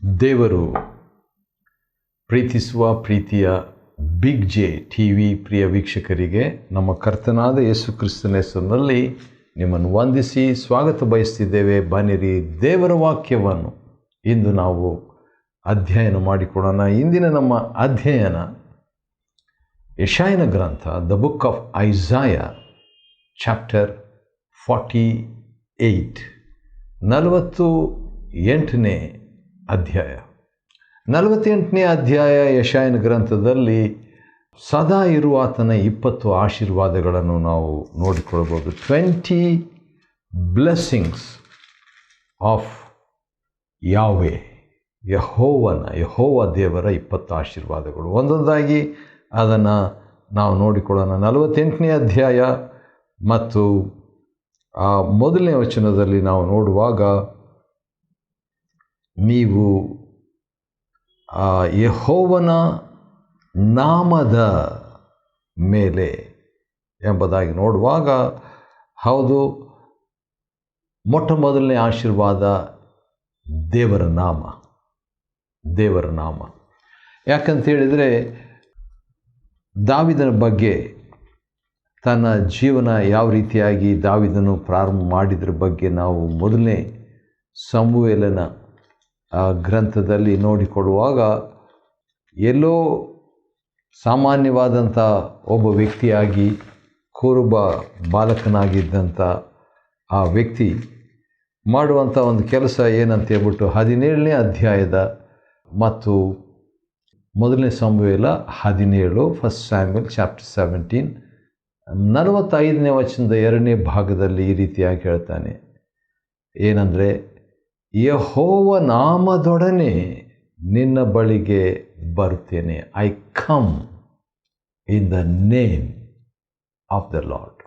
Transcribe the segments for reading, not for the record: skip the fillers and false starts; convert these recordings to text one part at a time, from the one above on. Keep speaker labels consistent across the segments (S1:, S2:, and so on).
S1: ದೇವರು ಪ್ರೀತಿಸುವ ಪ್ರೀತಿಯ ಬಿಗ್ ಜೆ ಟಿವಿ ಪ್ರಿಯ ವೀಕ್ಷಕರಿಗೆ ನಮ್ಮ ಕರ್ತನಾದ ಯೇಸು ಕ್ರಿಸ್ತನ ಹೆಸರಿನಲ್ಲಿ ನಿಮ್ಮನ್ನು ವಂದಿಸಿ ಸ್ವಾಗತ ಬಯಸ್ತಿದ್ದೇವೆ. ಬನ್ನಿರಿ, ದೇವರ ವಾಕ್ಯವನ್ನು ಇಂದು ನಾವು ಅಧ್ಯಯನ ಮಾಡಿಕೊಳ್ಳೋಣ. ಇಂದಿನ ನಮ್ಮ ಅಧ್ಯಯನ ಯೆಶಾಯನ ಗ್ರಂಥ, ದ ಬುಕ್ ಆಫ್ ಐಸಾಯ, ಚಾಪ್ಟರ್ 48, 48ನೇ ಅಧ್ಯಾಯ. 48ನೇ ಅಧ್ಯಾಯ ಯೆಶಾಯನ ಗ್ರಂಥದಲ್ಲಿ ಸದಾ ಇರುವ ಆತನ 20 ಆಶೀರ್ವಾದಗಳನ್ನು ನಾವು ನೋಡಿಕೊಳ್ಳಬಹುದು. 20 ಬ್ಲೆಸ್ಸಿಂಗ್ಸ್ ಆಫ್ ಯಾವೆ, ಯೆಹೋವ ದೇವರ 20 ಆಶೀರ್ವಾದಗಳು. ಒಂದೊಂದಾಗಿ ಅದನ್ನು ನಾವು ನೋಡಿಕೊಳ್ಳೋಣ. 48ನೇ ಅಧ್ಯಾಯ ಮತ್ತು ಮೊದಲನೇ ವಚನದಲ್ಲಿ ನಾವು ನೋಡುವಾಗ, ನೀವು ಯೆಹೋವನ ನಾಮದ ಮೇಲೆ ಎಂಬುದಾಗಿ ನೋಡುವಾಗ, ಹೌದು, ಮೊಟ್ಟ ಮೊದಲನೇ ಆಶೀರ್ವಾದ ದೇವರ ನಾಮ. ಯಾಕಂತೇಳಿದರೆ, ದಾವೀದನ ಬಗ್ಗೆ, ತನ್ನ ಜೀವನ ಯಾವ ರೀತಿಯಾಗಿ ದಾವೀದನು ಪ್ರಾರಂಭ ಮಾಡಿದ್ರ ಬಗ್ಗೆ ನಾವು ಮೊದಲನೇ ಸಮುವೇಲನ ಗ್ರಂಥದಲ್ಲಿ ನೋಡಿಕೊಳ್ಳುವಾಗ, ಎಲ್ಲೋ ಸಾಮಾನ್ಯವಾದಂಥ ಒಬ್ಬ ವ್ಯಕ್ತಿಯಾಗಿ, ಕುರುಬ ಬಾಲಕನಾಗಿದ್ದಂಥ ಆ ವ್ಯಕ್ತಿ ಮಾಡುವಂಥ ಒಂದು ಕೆಲಸ ಏನಂತ ಹೇಳ್ಬಿಟ್ಟು 17ನೇ ಅಧ್ಯಾಯದ ಮತ್ತು ಮೊದಲನೇ ಸಮುವೇಲ 17, ಫಸ್ಟ್ ಸ್ಯಾಮ್ಯುಯಲ್ ಚಾಪ್ಟರ್ 17, 45ನೇ ವಚನದ 2ನೇ ಭಾಗದಲ್ಲಿ ಈ ರೀತಿಯಾಗಿ ಹೇಳ್ತಾನೆ. ಏನಂದರೆ, ಯೆಹೋವ ನಾಮದೊಡನೆ ನಿನ್ನ ಬಳಿಗೆ ಬರುತ್ತೇನೆ. I come in the name of the lord.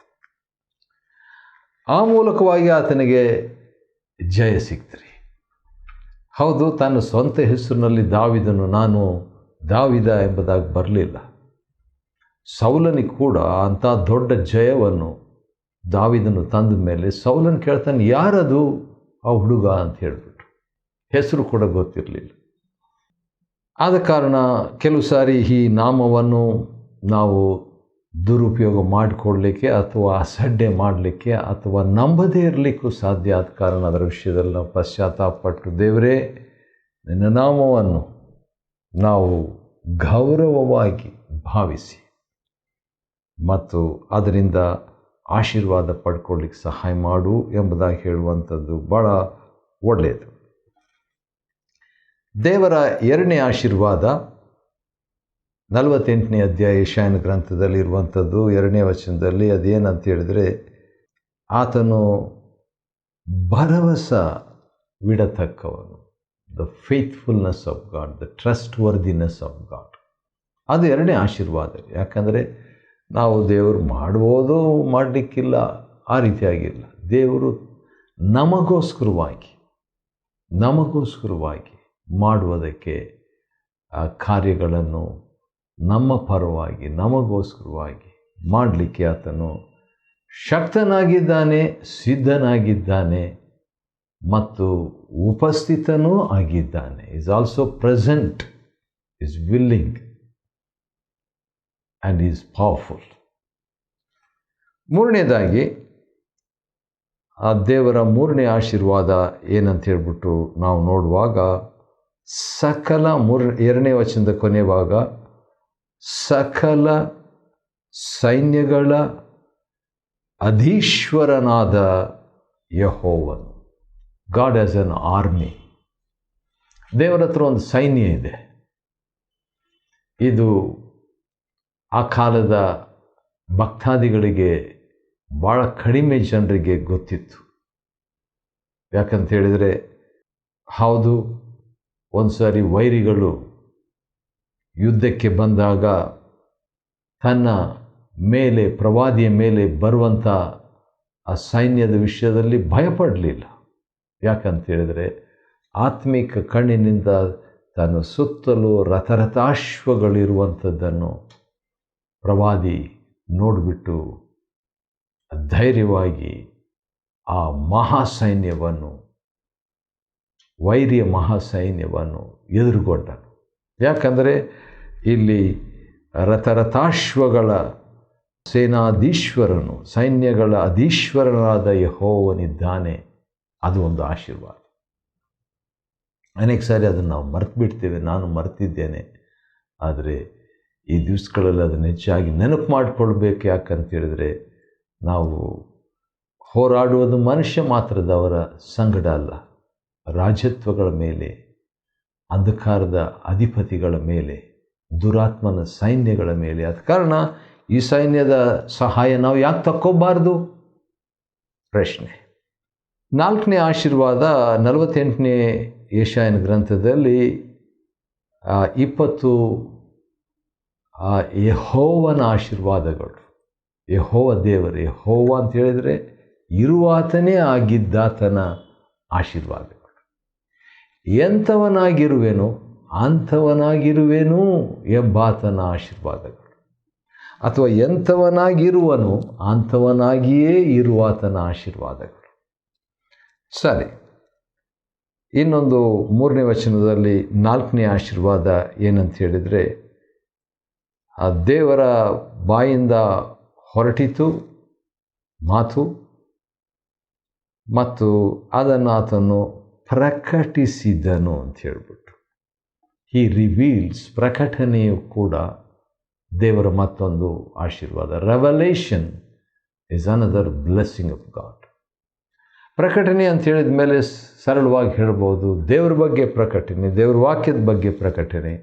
S1: ಆ ಮೂಲಕವಾಗಿ ಆತನಿಗೆ ಜಯ ಸಿಕ್ತರಿ. ಹೌದು, ತನ್ನ ಸ್ವಂತ ಹೆಸರಿನಲ್ಲಿ ದಾವೀದನು, ನಾನು ದಾವೀದ ಎಂಬುದಾಗಿ ಬರಲಿಲ್ಲ. ಸೌಲನಿಗೆ ಕೂಡ ಅಂಥ ದೊಡ್ಡ ಜಯವನ್ನು ದಾವೀದನು ತಂದ ಮೇಲೆ ಸೌಲನ್ ಕೇಳ್ತಾನೆ, ಯಾರದು ಆ ಹುಡುಗ ಅಂತ ಹೇಳಿಬಿಟ್ಟು. ಹೆಸರು ಕೂಡ ಗೊತ್ತಿರಲಿಲ್ಲ. ಆದ ಕಾರಣ ಕೆಲವು ಸಾರಿ ಈ ನಾಮವನ್ನು ನಾವು ದುರುಪಯೋಗ ಮಾಡಿಕೊಳ್ಳಲಿಕ್ಕೆ ಅಥವಾ ಅಸಡ್ಡೆ ಮಾಡಲಿಕ್ಕೆ ಅಥವಾ ನಂಬದೇ ಇರಲಿಕ್ಕೂ ಸಾಧ್ಯ. ಆದ ಕಾರಣ ಅದರ ವಿಷಯದಲ್ಲಿ ನಾವು ಪಶ್ಚಾತ್ತಾಪಪಟ್ಟು, ದೇವರೇ, ನಿನ್ನ ನಾಮವನ್ನು ನಾವು ಗೌರವವಾಗಿ ಭಾವಿಸಿ ಮತ್ತು ಅದರಿಂದ ಆಶೀರ್ವಾದ ಪಡ್ಕೊಳ್ಳಿಕ್ಕೆ ಸಹಾಯ ಮಾಡು ಎಂಬುದಾಗಿ ಹೇಳುವಂಥದ್ದು ಭಾಳ ಒಳ್ಳೆಯದು. ದೇವರ 2ನೇ ಆಶೀರ್ವಾದ 48ನೇ ಅಧ್ಯಾಯ ಯೆಶಾಯನ ಗ್ರಂಥದಲ್ಲಿ ಇರುವಂಥದ್ದು. 2ನೇ ವಚನದಲ್ಲಿ ಅದೇನಂತ ಹೇಳಿದರೆ, ಆತನು ಭರವಸವಿಡತಕ್ಕವನು. The faithfulness of God, the trustworthiness of God. ಅದು 2ನೇ ಆಶೀರ್ವಾದ. ಯಾಕಂದರೆ ನಾವು ದೇವರು ಮಾಡ್ಬೋದು, ಮಾಡಲಿಕ್ಕಿಲ್ಲ, ಆ ರೀತಿಯಾಗಿಲ್ಲ. ದೇವರು ನಮಗೋಸ್ಕರವಾಗಿ ಮಾಡುವುದಕ್ಕೆ ಕಾರ್ಯಗಳನ್ನು ನಮ್ಮ ಪರವಾಗಿ, ನಮಗೋಸ್ಕರವಾಗಿ ಮಾಡಲಿಕ್ಕೆ ಆತನು ಶಕ್ತನಾಗಿದ್ದಾನೆ, ಸಿದ್ಧನಾಗಿದ್ದಾನೆ ಮತ್ತು ಉಪಸ್ಥಿತನೂ ಆಗಿದ್ದಾನೆ. Is also present, is willing and is powerful. ಮೂರನೇದಾಗಿ, ಆ ದೇವರ 3ನೇ ಆಶೀರ್ವಾದ ಏನಂತ ಹೇಳ್ಬಿಟ್ಟು ನಾವು ನೋಡುವಾಗ, 2ನೇ ವಚನದ ಕೊನೆ ಭಾಗ, ಸಕಲ ಸೈನ್ಯಗಳ ಅಧೀಶ್ವರನಾದ ಯೆಹೋವನು. God as an army. ದೇವರ ಹತ್ರ ಒಂದು ಸೈನ್ಯ ಇದೆ. ಇದು ಆ ಕಾಲದ ಭಕ್ತಾದಿಗಳಿಗೆ, ಭಾಳ ಕಡಿಮೆ ಜನರಿಗೆ ಗೊತ್ತಿತ್ತು. ಯಾಕಂತ ಹೇಳಿದರೆ, ಹೌದು, ಒಂದು ಸಾರಿ ವೈರಿಗಳು ಯುದ್ಧಕ್ಕೆ ಬಂದಾಗ ತನ್ನ ಮೇಲೆ, ಪ್ರವಾದಿಯ ಮೇಲೆ ಬರುವಂಥ ಆ ಸೈನ್ಯದ ವಿಷಯದಲ್ಲಿ ಭಯಪಡಲಿಲ್ಲ. ಯಾಕಂತ ಹೇಳಿದರೆ, ಆತ್ಮಿಕ ಕಣ್ಣಿನಿಂದ ತನ್ನ ಸುತ್ತಲೂ ರಥರಥಾಶ್ವಗಳಿರುವಂಥದ್ದನ್ನು ಪ್ರವಾದಿ ನೋಡಿಬಿಟ್ಟು ಧೈರ್ಯವಾಗಿ ಆ ಮಹಾಸೈನ್ಯವನ್ನು ವೈರಿಯ ಮಹಾಸೈನ್ಯವನ್ನು ಎದುರುಗೊಂಡನು. ಯಾಕಂದರೆ ಇಲ್ಲಿ ರಥರಥಾಶ್ವಗಳ ಸೇನಾಧೀಶ್ವರನು, ಸೈನ್ಯಗಳ ಅಧೀಶ್ವರನಾದ ಯೆಹೋವನಿದ್ದಾನೆ. ಅದು ಒಂದು ಆಶೀರ್ವಾದ. ಅನೇಕ ಸಾರಿ ಅದನ್ನು ನಾವು ಮರೆತು ಬಿಡ್ತೇವೆ. ನಾನು ಮರೆತಿದ್ದೇನೆ. ಆದರೆ ಈ ದಿವಸಗಳಲ್ಲಿ ಅದನ್ನು ಹೆಚ್ಚಾಗಿ ನೆನಪು ಮಾಡಿಕೊಳ್ಬೇಕು. ಯಾಕಂತೇಳಿದರೆ ನಾವು ಹೋರಾಡುವುದು ಮನುಷ್ಯ ಮಾತ್ರದವರ ಸಂಗಡ ಅಲ್ಲ, ರಾಜತ್ವಗಳ ಮೇಲೆ, ಅಂಧಕಾರದ ಅಧಿಪತಿಗಳ ಮೇಲೆ, ದುರಾತ್ಮನ ಸೈನ್ಯಗಳ ಮೇಲೆ. ಆದ ಕಾರಣ ಈ ಸೈನ್ಯದ ಸಹಾಯ ನಾವು ಯಾಕೆ ತಕ್ಕೋಬಾರ್ದು? ಪ್ರಶ್ನೆ. 4ನೇ ಆಶೀರ್ವಾದ 48ನೇ ಯೆಶಾಯನ ಗ್ರಂಥದಲ್ಲಿ 20 ಯೆಹೋವನ ಆಶೀರ್ವಾದಗಳು. ಯೆಹೋವ ದೇವರು, ಯೆಹೋವ ಅಂತ ಹೇಳಿದರೆ ಇರುವಾತನೇ ಆಗಿದ್ದಾತನ ಆಶೀರ್ವಾದಗಳು. ಎಂಥವನಾಗಿರುವೆನು ಅಂಥವನಾಗಿರುವೆನು ಎಂಬಾತನ ಆಶೀರ್ವಾದಗಳು, ಅಥವಾ ಎಂಥವನಾಗಿರುವನು ಅಂಥವನಾಗಿಯೇ ಇರುವಾತನ ಆಶೀರ್ವಾದಗಳು. ಸರಿ, ಇನ್ನೊಂದು 3ನೇ ವಚನದಲ್ಲಿ 4ನೇ ಆಶೀರ್ವಾದ ಏನಂತ ಹೇಳಿದರೆ, ಆ ದೇವರ ಬಾಯಿಂದ ಹೊರಟಿತು ಮಾತು ಮತ್ತು ಅದನ್ನು ಆತನು ಪ್ರಕಟಿಸಿದನು ಅಂತ ಹೇಳ್ಬಿಟ್ಟು. ಹಿ ರಿವೀಲ್ಸ್. ಪ್ರಕಟಣೆಯು ಕೂಡ ದೇವರ ಮತ್ತೊಂದು ಆಶೀರ್ವಾದ. Revelation is another blessing of god. ಪ್ರಕಟಣೆ ಅಂತ ಹೇಳಿದ ಮೇಲೆ ಸರಳವಾಗಿ ಹೇಳ್ಬೋದು, ದೇವರ ಬಗ್ಗೆ ಪ್ರಕಟಣೆ, ದೇವರ ವಾಕ್ಯದ ಬಗ್ಗೆ ಪ್ರಕಟಣೆ,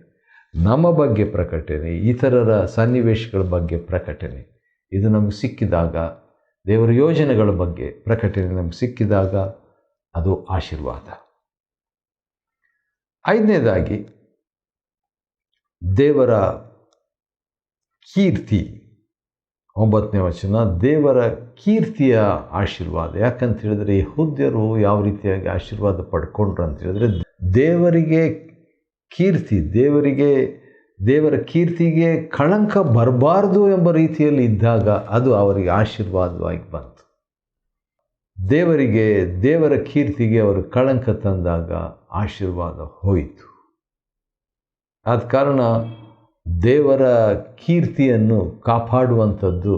S1: ನಮ್ಮ ಬಗ್ಗೆ ಪ್ರಕಟಣೆ, ಇತರರ ಸನ್ನಿವೇಶಗಳ ಬಗ್ಗೆ ಪ್ರಕಟಣೆ. ಇದು ನಮಗೆ ಸಿಕ್ಕಿದಾಗ, ದೇವರ ಯೋಜನೆಗಳ ಬಗ್ಗೆ ಪ್ರಕಟಣೆ ನಮಗೆ ಸಿಕ್ಕಿದಾಗ ಅದು ಆಶೀರ್ವಾದ. 5ನೇದಾಗಿ ದೇವರ ಕೀರ್ತಿ. 9ನೇ ವಚನ, ದೇವರ ಕೀರ್ತಿಯ ಆಶೀರ್ವಾದ. ಯಾಕಂತ ಹೇಳಿದರೆ ಯೆಹೂದ್ಯರು ಯಾವ ರೀತಿಯಾಗಿ ಆಶೀರ್ವಾದ ಪಡ್ಕೊಂಡ್ರು ಅಂತ ಹೇಳಿದ್ರೆ, ದೇವರಿಗೆ ಕೀರ್ತಿ, ದೇವರ ಕೀರ್ತಿಗೆ ಕಳಂಕ ಬರಬಾರ್ದು ಎಂಬ ರೀತಿಯಲ್ಲಿ ಇದ್ದಾಗ ಅದು ಅವರಿಗೆ ಆಶೀರ್ವಾದವಾಗಿ ಬಂತು. ದೇವರ ಕೀರ್ತಿಗೆ ಅವರು ಕಳಂಕ ತಂದಾಗ ಆಶೀರ್ವಾದ ಹೋಯಿತು. ಆದ ಕಾರಣ ದೇವರ ಕೀರ್ತಿಯನ್ನು ಕಾಪಾಡುವಂಥದ್ದು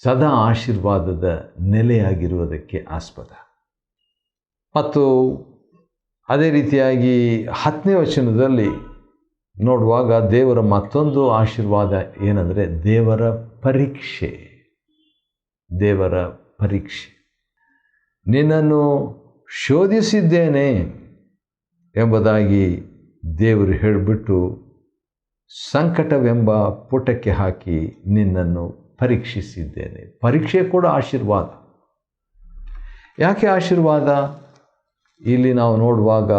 S1: ಸದಾ ಆಶೀರ್ವಾದದ ನೆಲೆಯಾಗಿರುವುದಕ್ಕೆ ಆಸ್ಪದ. ಮತ್ತು ಅದೇ ರೀತಿಯಾಗಿ 10ನೇ ವಚನದಲ್ಲಿ ನೋಡುವಾಗ ದೇವರ ಮತ್ತೊಂದು ಆಶೀರ್ವಾದ ಏನಂದರೆ ದೇವರ ಪರೀಕ್ಷೆ. ದೇವರ ಪರೀಕ್ಷೆ. ನಿನ್ನನ್ನು ಶೋಧಿಸಿದ್ದೇನೆ ಎಂಬುದಾಗಿ ದೇವರು ಹೇಳಿಬಿಟ್ಟು ಸಂಕಟವೆಂಬ ಪುಟಕ್ಕೆ ಹಾಕಿ ನಿನ್ನನ್ನು ಪರೀಕ್ಷಿಸಿದ್ದೇನೆ. ಪರೀಕ್ಷೆ ಕೂಡ ಆಶೀರ್ವಾದ. ಯಾಕೆ ಆಶೀರ್ವಾದ? ಇಲ್ಲಿ ನಾವು ನೋಡುವಾಗ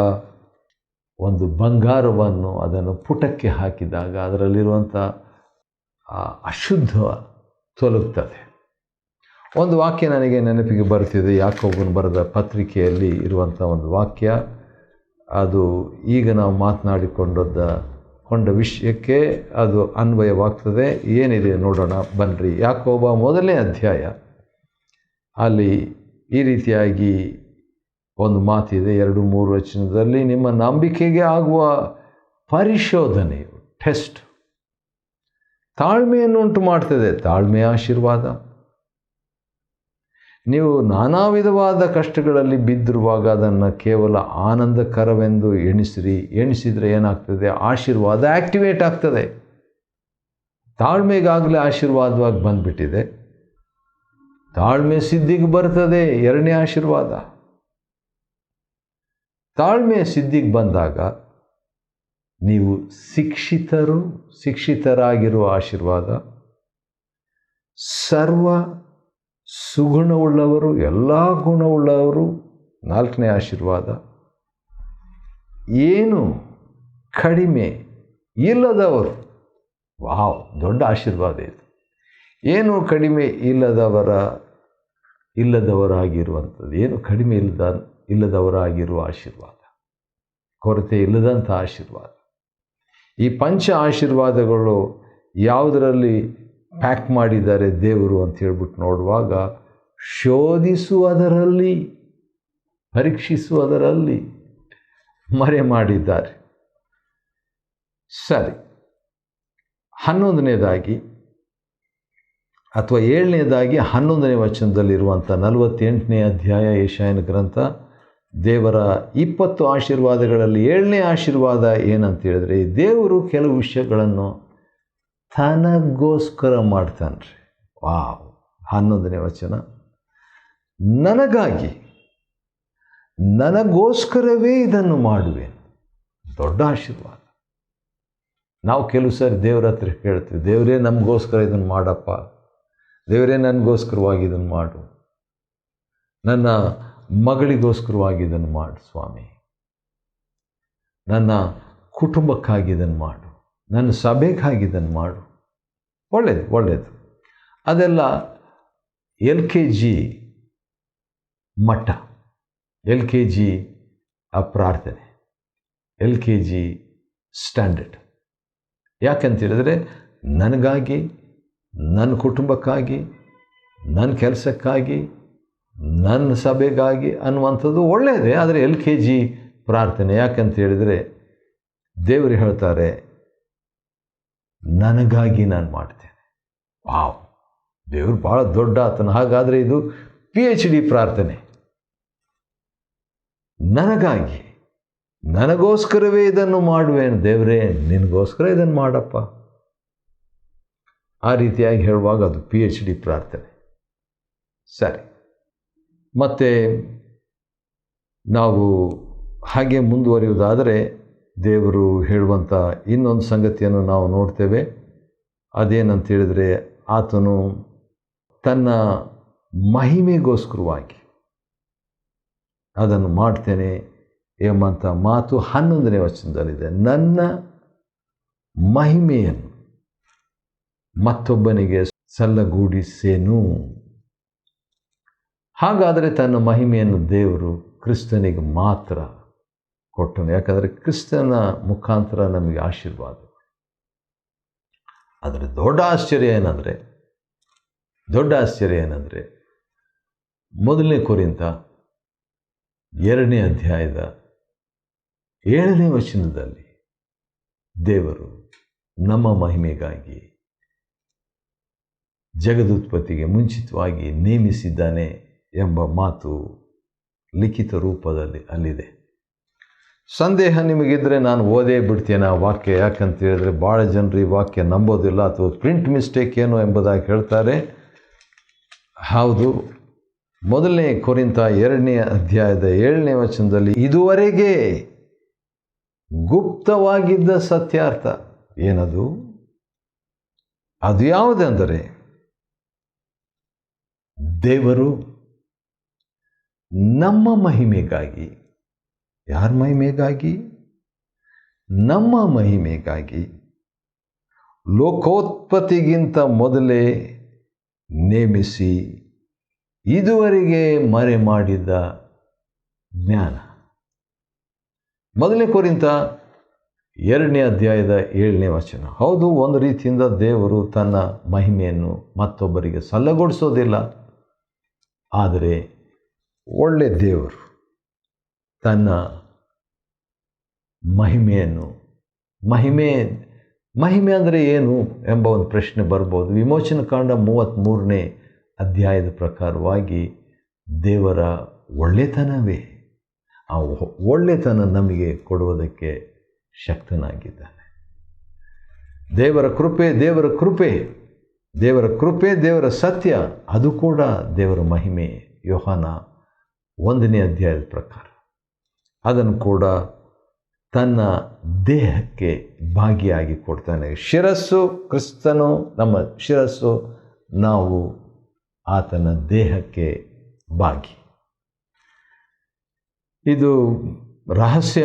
S1: ಒಂದು ಬಂಗಾರವನ್ನು ಅದನ್ನು ಪುಟಕ್ಕೆ ಹಾಕಿದಾಗ ಅದರಲ್ಲಿರುವಂಥ ಅಶುದ್ಧ ತೊಲಗುತ್ತದೆ. ಒಂದು ವಾಕ್ಯ ನನಗೆ ನೆನಪಿಗೆ ಬರ್ತಿದೆ, ಯಾಕೋಬನು ಬರೆದ ಪತ್ರಿಕೆಯಲ್ಲಿ ಇರುವಂಥ ಒಂದು ವಾಕ್ಯ. ಅದು ಈಗ ನಾವು ಕೊಂಡ ವಿಷಯಕ್ಕೆ ಅದು ಅನ್ವಯವಾಗ್ತದೆ. ಏನಿದೆ ನೋಡೋಣ ಬನ್ನಿರಿ. ಯಾಕೋಬ 1ನೇ ಅಧ್ಯಾಯ ಅಲ್ಲಿ ಈ ರೀತಿಯಾಗಿ ಒಂದು ಮಾತಿದೆ, 2-3 ವಚನದಲ್ಲಿ, ನಿಮ್ಮ ನಂಬಿಕೆಗೆ ಆಗುವ ಪರಿಶೋಧನೆಯು, ಟೆಸ್ಟ್, ತಾಳ್ಮೆಯನ್ನು ಉಂಟು ಮಾಡ್ತದೆ. ತಾಳ್ಮೆಯ ಆಶೀರ್ವಾದ. ನೀವು ನಾನಾ ವಿಧವಾದ ಕಷ್ಟಗಳಲ್ಲಿ ಬಿದ್ದಿರುವಾಗ ಅದನ್ನು ಕೇವಲ ಆನಂದಕರವೆಂದು ಎಣಿಸಿದರೆ ಏನಾಗ್ತದೆ? ಆಶೀರ್ವಾದ ಆ್ಯಕ್ಟಿವೇಟ್ ಆಗ್ತದೆ. ತಾಳ್ಮೆಗಾಗಲೇ ಆಶೀರ್ವಾದವಾಗಿ ಬಂದುಬಿಟ್ಟಿದೆ. ತಾಳ್ಮೆ ಸಿದ್ಧಿಗೆ ಬರ್ತದೆ. 2ನೇ ಆಶೀರ್ವಾದ. ತಾಳ್ಮೆ ಸಿದ್ಧಿಗೆ ಬಂದಾಗ ನೀವು ಶಿಕ್ಷಿತರಾಗಿರುವ ಆಶೀರ್ವಾದ, ಸರ್ವ ಸುಗುಣವುಳ್ಳವರು, ಎಲ್ಲ ಗುಣವುಳ್ಳವರು, 4ನೇ ಆಶೀರ್ವಾದ. ಏನು ಕಡಿಮೆ ಇಲ್ಲದವರು. ವಾವ್, ದೊಡ್ಡ ಆಶೀರ್ವಾದ ಇದು. ಏನು ಕಡಿಮೆ ಇಲ್ಲದವರಾಗಿರುವಂಥದ್ದು, ಏನು ಕಡಿಮೆ ಇಲ್ಲದವರಾಗಿರುವ ಆಶೀರ್ವಾದ, ಕೊರತೆ ಇಲ್ಲದಂಥ ಆಶೀರ್ವಾದ. ಈ ಪಂಚ ಆಶೀರ್ವಾದಗಳು ಯಾವುದರಲ್ಲಿ ಪ್ಯಾಕ್ ಮಾಡಿದ್ದಾರೆ ದೇವರು ಅಂತ ಹೇಳ್ಬಿಟ್ಟು ನೋಡುವಾಗ, ಶೋಧಿಸುವುದರಲ್ಲಿ, ಪರೀಕ್ಷಿಸುವುದರಲ್ಲಿ, ಮರೆ ಮಾಡಿದ್ದಾರೆ. ಸರಿ, 11ನೇದಾಗಿ ಅಥವಾ 7ನೇದಾಗಿ 11ನೇ ವಚನದಲ್ಲಿರುವಂಥ 48ನೇ ಅಧ್ಯಾಯ ಯೆಶಾಯನ ಗ್ರಂಥ, ದೇವರ 20 ಆಶೀರ್ವಾದಗಳಲ್ಲಿ 7ನೇ ಆಶೀರ್ವಾದ ಏನಂತ ಹೇಳಿದ್ರೆ, ದೇವರು ಕೆಲವು ವಿಷಯಗಳನ್ನು ತನಗೋಸ್ಕರ ಮಾಡ್ತಾನೆ ರೀ. ವಾವ್! 11ನೇ ವಚನ, ನನಗೋಸ್ಕರವೇ ಇದನ್ನು ಮಾಡುವೆ. ದೊಡ್ಡ ಆಶೀರ್ವಾದ. ನಾವು ಕೆಲವು ಸಾರಿ ದೇವರ ಹತ್ರ ಕೇಳ್ತೀವಿ, ದೇವರೇ ನಮಗೋಸ್ಕರ ಇದನ್ನು ಮಾಡಪ್ಪ, ದೇವರೇ ನನಗೋಸ್ಕರವಾಗಿ ಇದನ್ನು ಮಾಡು, ನನ್ನ ಮಗಳಿಗೋಸ್ಕರವಾಗಿ ಇದನ್ನು ಮಾಡು ಸ್ವಾಮಿ, ನನ್ನ ಕುಟುಂಬಕ್ಕಾಗಿ ಇದನ್ನು ಮಾಡು, ನನ್ನ ಸಭೆಗಾಗಿ ಇದನ್ನು ಮಾಡು. ಒಳ್ಳೆಯದು. ಅದೆಲ್ಲ LKG ಮಟ್ಟ, LKG ಆ ಪ್ರಾರ್ಥನೆ, LKG ಸ್ಟ್ಯಾಂಡರ್ಡ್. ಯಾಕಂತೇಳಿದ್ರೆ ನನಗಾಗಿ, ನನ್ನ ಕುಟುಂಬಕ್ಕಾಗಿ, ನನ್ನ ಕೆಲಸಕ್ಕಾಗಿ, ನನ್ನ ಸಭೆಗಾಗಿ ಅನ್ನುವಂಥದ್ದು ಒಳ್ಳೆಯದೇ. ಆದರೆ LKG ಪ್ರಾರ್ಥನೆ ಯಾಕಂತ ಹೇಳಿದರೆ, ದೇವರು ಹೇಳ್ತಾರೆ ನನಗಾಗಿ ನಾನು ಮಾಡ್ತೇನೆ. ವಾವ್! ದೇವರು ಭಾಳ ದೊಡ್ಡ ಆತನ. ಹಾಗಾದರೆ ಇದು PhD ಪ್ರಾರ್ಥನೆ. ನನಗೋಸ್ಕರವೇ ಇದನ್ನು ಮಾಡುವೇನು ದೇವರೇ, ನಿನಗೋಸ್ಕರ ಇದನ್ನು ಮಾಡಪ್ಪ. ಆ ರೀತಿಯಾಗಿ ಹೇಳುವಾಗ ಅದು PhD ಪ್ರಾರ್ಥನೆ. ಸರಿ, ಮತ್ತು ನಾವು ಹಾಗೆ ಮುಂದುವರಿಯುವುದಾದರೆ ದೇವರು ಹೇಳುವಂಥ ಇನ್ನೊಂದು ಸಂಗತಿಯನ್ನು ನಾವು ನೋಡ್ತೇವೆ. ಅದೇನಂತ ಹೇಳಿದರೆ, ಆತನು ತನ್ನ ಮಹಿಮೆಗೋಸ್ಕರವಾಗಿ ಅದನ್ನು ಮಾಡ್ತೇನೆ ಎಂಬಂಥ ಮಾತು 11ನೇ ವಚನದಲ್ಲಿದೆ. ನನ್ನ ಮಹಿಮೆಯನ್ನು ಮತ್ತೊಬ್ಬನಿಗೆ ಸಲ್ಲಗೂಡಿಸೇನು. ಹಾಗಾದರೆ ತನ್ನ ಮಹಿಮೆಯನ್ನು ದೇವರು ಕ್ರಿಸ್ತನಿಗೆ ಮಾತ್ರ ಕೊಟ್ಟನು. ಯಾಕಂದರೆ ಕ್ರಿಸ್ತನ ಮುಖಾಂತರ ನಮಗೆ ಆಶೀರ್ವಾದ. ಆದರೆ ದೊಡ್ಡ ಆಶ್ಚರ್ಯ ಏನಂದರೆ 1 ಕೊರಿಂಥ 2ನೇ ಅಧ್ಯಾಯದ 7ನೇ ವಚನದಲ್ಲಿ ದೇವರು ನಮ್ಮ ಮಹಿಮೆಗಾಗಿ ಜಗದುತ್ಪತ್ತಿಗೆ ಮುಂಚಿತವಾಗಿ ನೇಮಿಸಿದ್ದಾನೆ ಎಂಬ ಮಾತು ಲಿಖಿತ ರೂಪದಲ್ಲಿ ಅಲ್ಲಿದೆ. ಸಂದೇಹ ನಿಮಗಿದ್ದರೆ ನಾನು ಓದೇ ಬಿಡ್ತೇನೆ ಆ ವಾಕ್ಯ. ಯಾಕಂತ ಹೇಳಿದ್ರೆ ಭಾಳ ಜನರು ಈ ವಾಕ್ಯ ನಂಬೋದಿಲ್ಲ, ಅಥವಾ ಪ್ರಿಂಟ್ ಮಿಸ್ಟೇಕ್ ಏನೋ ಎಂಬುದಾಗಿ ಹೇಳ್ತಾರೆ. ಹೌದು, 1 ಕೊರಿಂಥ 2ನೇ ಅಧ್ಯಾಯದ 7ನೇ ವಚನದಲ್ಲಿ ಇದುವರೆಗೆ ಗುಪ್ತವಾಗಿದ್ದ ಸತ್ಯಾರ್ಥ ಏನದು? ಅದು ಯಾವುದೆಂದರೆ, ದೇವರು ನಮ್ಮ ಮಹಿಮೆಗಾಗಿ, ಯಾರ ಮಹಿಮೆಗಾಗಿ? ನಮ್ಮ ಮಹಿಮೆಗಾಗಿ ಲೋಕೋತ್ಪತ್ತಿಗಿಂತ ಮೊದಲೇ ನೇಮಿಸಿ ಇದುವರೆಗೆ ಮರೆ ಮಾಡಿದ್ದ ಜ್ಞಾನ. 1 ಕೊರಿಂಥ 2ನೇ ಅಧ್ಯಾಯದ 7ನೇ ವಚನ. ಹೌದು, ಒಂದು ರೀತಿಯಿಂದ ದೇವರು ತನ್ನ ಮಹಿಮೆಯನ್ನು ಮತ್ತೊಬ್ಬರಿಗೆ ಸಲ್ಲಗೊಡಿಸೋದಿಲ್ಲ. ಆದರೆ ಒಳ್ಳೆ ದೇವರು ತನ್ನ ಮಹಿಮೆಯನ್ನು, ಮಹಿಮೆ ಅಂದರೆ ಏನು ಎಂಬ ಒಂದು ಪ್ರಶ್ನೆ ಬರ್ಬೋದು. ವಿಮೋಚನ ಕಾಂಡ 33ನೇ ಅಧ್ಯಾಯದ ಪ್ರಕಾರವಾಗಿ ದೇವರ ಒಳ್ಳೆತನವೇ, ಆ ಒಳ್ಳೆತನ ನಮಗೆ ಕೊಡುವುದಕ್ಕೆ ಶಕ್ತನಾಗಿದ್ದಾನೆ. ದೇವರ ಕೃಪೆ, ದೇವರ ಸತ್ಯ, ಅದು ಕೂಡ ದೇವರ ಮಹಿಮೆ. ಯೋಹಾನ 1ನೇ ಅಧ್ಯಾಯದ ಪ್ರಕಾರ ಅದನ್ನು ಕೂಡ ತನ್ನ ದೇಹಕ್ಕೆ ಭಾಗಿಯಾಗಿ ಕೊಡ್ತಾನೆ. ಶಿರಸ್ಸು ಕ್ರಿಸ್ತನು, ನಮ್ಮ ಶಿರಸ್ಸು, ನಾವು ಆತನ ದೇಹಕ್ಕೆ ಭಾಗಿ. ಇದು ರಹಸ್ಯ,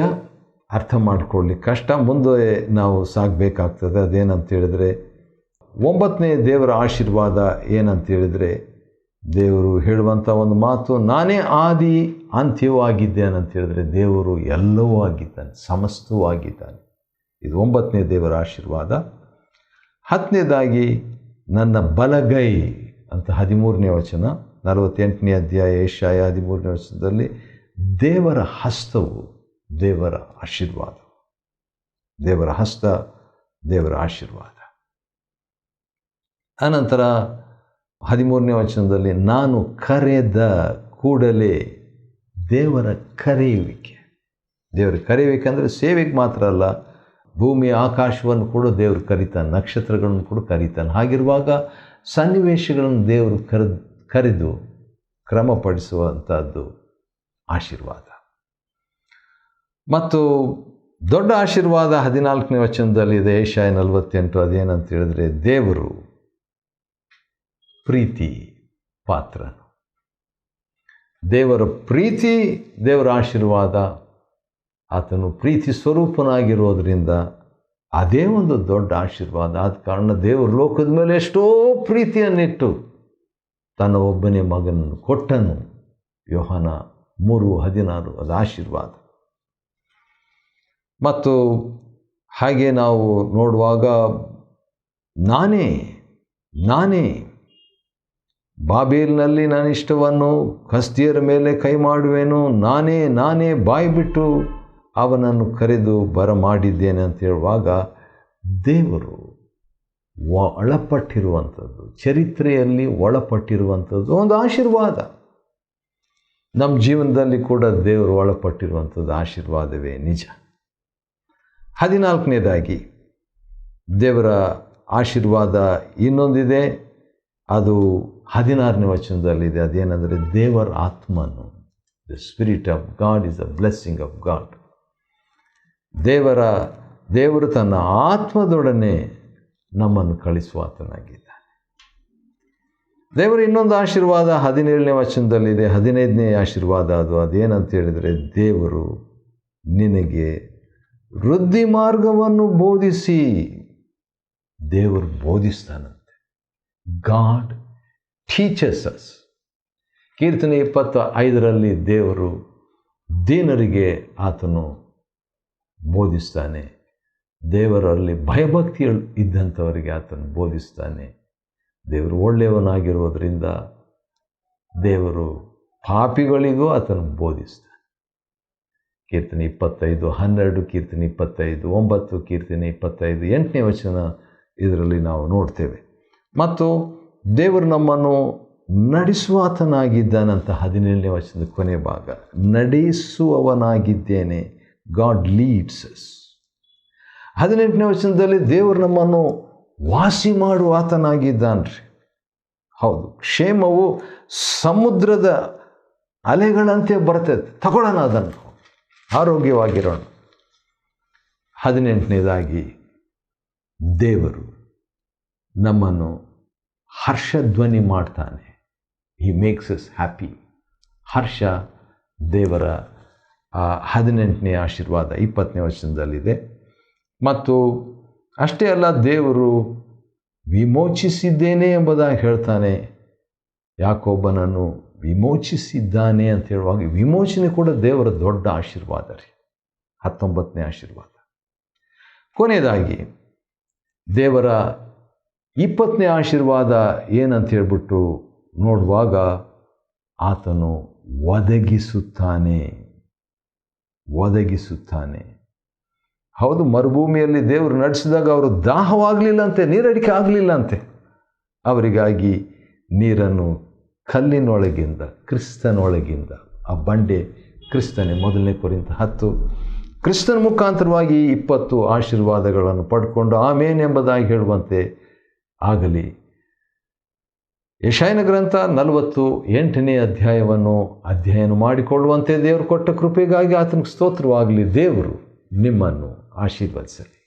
S1: ಅರ್ಥ ಮಾಡಿಕೊಳ್ಳಿಕ್ಕೆ ಕಷ್ಟ. ಮುಂದೆ ನಾವು ಸಾಗಬೇಕಾಗ್ತದೆ. ಅದೇನಂತ ಹೇಳಿದರೆ, 9ನೇ ದೇವರ ಆಶೀರ್ವಾದ ಏನಂತ ಹೇಳಿದರೆ, ದೇವರು ಹೇಳುವಂಥ ಒಂದು ಮಾತು, ನಾನೇ ಆದಿ ಅಂತ್ಯವೂ ಆಗಿದ್ದೇನೆ ಅಂತ ಹೇಳಿದರೆ, ದೇವರು ಎಲ್ಲವೂ ಆಗಿದ್ದಾನೆ, ಸಮಸ್ತವೂ ಆಗಿದ್ದಾನೆ. ಇದು 9ನೇ ದೇವರ ಆಶೀರ್ವಾದ. 10ನೇದಾಗಿ ನನ್ನ ಬಲಗೈ ಅಂತ 13ನೇ ವಚನ, 48ನೇ ಅಧ್ಯಾಯ ಯೆಶಾಯ 13ನೇ ವಚನದಲ್ಲಿ ದೇವರ ಹಸ್ತವು ದೇವರ ಆಶೀರ್ವಾದ, ದೇವರ ಹಸ್ತ, ದೇವರ ಆಶೀರ್ವಾದ. ಅನಂತರ 13ನೇ ವಚನದಲ್ಲಿ ನಾನು ಕರೆದ ಕೂಡಲೇ ದೇವರ ಕರೆಯುವಿಕೆ. ದೇವರ ಕರೆಯುವಿಕೆ ಅಂದರೆ ಸೇವೆಗೆ ಮಾತ್ರ ಅಲ್ಲ, ಭೂಮಿ ಆಕಾಶವನ್ನು ಕೂಡ ದೇವರು ಕರೀತಾನೆ, ನಕ್ಷತ್ರಗಳನ್ನು ಕೂಡ ಕರೀತಾನೆ. ಹಾಗಿರುವಾಗ ಸನ್ನಿವೇಶಗಳನ್ನು ದೇವರು ಕರೆದು ಕ್ರಮಪಡಿಸುವಂಥದ್ದು ಆಶೀರ್ವಾದ. ಮತ್ತು ದೊಡ್ಡ ಆಶೀರ್ವಾದ 14ನೇ ವಚನದಲ್ಲಿದೆ, ಯೆಶಾಯ 48. ಅದೇನಂತ ಹೇಳಿದ್ರೆ, ದೇವರು ಪ್ರೀತಿ ಪಾತ್ರನು. ದೇವರ ಪ್ರೀತಿ, ದೇವರ ಆಶೀರ್ವಾದ. ಆತನು ಪ್ರೀತಿ ಸ್ವರೂಪನಾಗಿರೋದ್ರಿಂದ ಅದೇ ಒಂದು ದೊಡ್ಡ ಆಶೀರ್ವಾದ. ಆದ ಕಾರಣ ದೇವರು ಲೋಕದ ಮೇಲೆ ಎಷ್ಟೋ ಪ್ರೀತಿಯನ್ನಿಟ್ಟು ತನ್ನ ಒಬ್ಬನೇ ಮಗನನ್ನು ಕೊಟ್ಟನು. ಯೋಹಾನ 3:16 ಅದು ಆಶೀರ್ವಾದ. ಮತ್ತು ಹಾಗೆ ನಾವು ನೋಡುವಾಗ ನಾನೇ ಬಾಬೇಲಿನಲ್ಲಿ ನನ್ನ ಇಷ್ಟವನ್ನು ಕಸ್ದಿಯರ ಮೇಲೆ ಕೈ ಮಾಡುವೆನು, ನಾನೇ ಬಾಯಿ ಬಿಟ್ಟು ಅವನನ್ನು ಕರೆದು ಬರಮಾಡಿದ್ದೇನೆ ಅಂತ ಹೇಳುವಾಗ ದೇವರು ಒಳಪಟ್ಟಿರುವಂಥದ್ದು, ಚರಿತ್ರೆಯಲ್ಲಿ ಒಳಪಟ್ಟಿರುವಂಥದ್ದು ಒಂದು ಆಶೀರ್ವಾದ. ನಮ್ಮ ಜೀವನದಲ್ಲಿ ಕೂಡ ದೇವರು ಒಳಪಟ್ಟಿರುವಂಥದ್ದು ಆಶೀರ್ವಾದವೇ ನಿಜ. 14ನೇದಾಗಿ ದೇವರ ಆಶೀರ್ವಾದ ಇನ್ನೊಂದಿದೆ, ಅದು 16ನೇ ವಚನದಲ್ಲಿದೆ. ಅದೇನೆಂದರೆ ದೇವರ ಆತ್ಮನು, the spirit of god is the blessing of god. ದೇವರು ತನ್ನ ಆತ್ಮದೊಡನೆ ನಮ್ಮನ್ನು ಕಳಿಸುವಾತನಾಗಿದ್ದಾನೆ. ದೇವರ ಇನ್ನೊಂದು ಆಶೀರ್ವಾದ 17ನೇ ವಚನದಲ್ಲಿದೆ, 15ನೇ ಆಶೀರ್ವಾದ ಅದೇನಂತ ಹೇಳಿದರೆ, ದೇವರು ನಿನಗೆ ವೃದ್ಧಿ ಮಾರ್ಗವನ್ನು ಬೋಧಿಸಿ. ದೇವರು ಬೋಧಿಸ್ತಾನಂತೆ. God teachers us. ಕೀರ್ತನೆ 25ರಲ್ಲಿ ದೇವರು ದೀನರಿಗೆ ಆತನು ಬೋಧಿಸ್ತಾನೆ. ದೇವರಲ್ಲಿ ಭಯಭಕ್ತಿ ಇದ್ದಂಥವರಿಗೆ ಆತನು ಬೋಧಿಸ್ತಾನೆ. ದೇವರು ಒಳ್ಳೆಯವನಾಗಿರೋದ್ರಿಂದ ದೇವರು ಪಾಪಿಗಳಿಗೂ ಆತನು ಬೋಧಿಸ್ತಾನೆ. ಕೀರ್ತನೆ 25:12, ಕೀರ್ತನೆ 25:9, ಕೀರ್ತನೆ 25:8ನೇ ವಚನ ಇದರಲ್ಲಿ ನಾವು ನೋಡ್ತೇವೆ. ಮತ್ತು ದೇವರು ನಮ್ಮನ್ನು ನಡೆಸುವಾತನಾಗಿದ್ದಾನಂತ 17ನೇ ವಚನದ ಕೊನೆ ಭಾಗ, ನಡೆಸುವವನಾಗಿದ್ದೇನೆ. God leads us. 18ನೇ ವಚನದಲ್ಲಿ ದೇವರು ನಮ್ಮನ್ನು ವಾಸಿ ಮಾಡುವಾತನಾಗಿದ್ದಾನ್ರಿ. ಹೌದು, ಕ್ಷೇಮವು ಸಮುದ್ರದ ಅಲೆಗಳಂತೆ ಬರ್ತದೆ, ತಗೊಳ್ಳೋಣ ಅದನ್ನು, ಆರೋಗ್ಯವಾಗಿರೋಣ. 18ನೇದಾಗಿ ದೇವರು ನಮ್ಮನ್ನು ಹರ್ಷಧ್ವನಿ ಮಾಡ್ತಾನೆ. He makes us happy. ಹರ್ಷ ದೇವರ 18ನೇ ಆಶೀರ್ವಾದ 20ನೇ ವಚನದಲ್ಲಿದೆ. ಮತ್ತು ಅಷ್ಟೇ ಅಲ್ಲ, ದೇವರು ವಿಮೋಚಿಸಿದ್ದೇನೆ ಎಂಬುದಾಗಿ ಹೇಳ್ತಾನೆ. ಯಾಕೋಬನನ್ನು ವಿಮೋಚಿಸಿದ್ದಾನೆ ಅಂತ ಹೇಳುವಾಗ ವಿಮೋಚನೆ ಕೂಡ ದೇವರ ದೊಡ್ಡ ಆಶೀರ್ವಾದ ರೀ. 19ನೇ ಆಶೀರ್ವಾದ. ಕೊನೆಯದಾಗಿ ದೇವರ 20ನೇ ಆಶೀರ್ವಾದ ಏನಂತ ಹೇಳ್ಬಿಟ್ಟು ನೋಡುವಾಗ, ಆತನು ಒದಗಿಸುತ್ತಾನೆ. ಹೌದು, ಮರುಭೂಮಿಯಲ್ಲಿ ದೇವರು ನಡೆಸಿದಾಗ ಅವರು ದಾಹವಾಗಲಿಲ್ಲಂತೆ, ನೀರಡಿಕೆ ಆಗಲಿಲ್ಲಂತೆ. ಅವರಿಗಾಗಿ ನೀರನ್ನು ಕಲ್ಲಿನೊಳಗಿಂದ, ಕ್ರಿಸ್ತನೊಳಗಿಂದ, ಆ ಬಂಡೆ ಕ್ರಿಸ್ತನೇ. 1 ಕೊರಿಂಥ 10. ಕ್ರಿಸ್ತನ ಮುಖಾಂತರವಾಗಿ 20 ಆಶೀರ್ವಾದಗಳನ್ನು ಪಡ್ಕೊಂಡು ಆಮೇನ್ ಎಂಬುದಾಗಿ ಹೇಳುವಂತೆ ಆಗಲಿ. ಯೆಶಾಯನ ಗ್ರಂಥ 48ನೇ ಅಧ್ಯಾಯವನ್ನು ಅಧ್ಯಯನ ಮಾಡಿಕೊಳ್ಳುವಂತೆ ದೇವರು ಕೊಟ್ಟ ಕೃಪೆಗಾಗಿ ಆತನಿಗೆ ಸ್ತೋತ್ರವಾಗಲಿ. ದೇವರು ನಿಮ್ಮನ್ನು ಆಶೀರ್ವದಿಸಲಿ.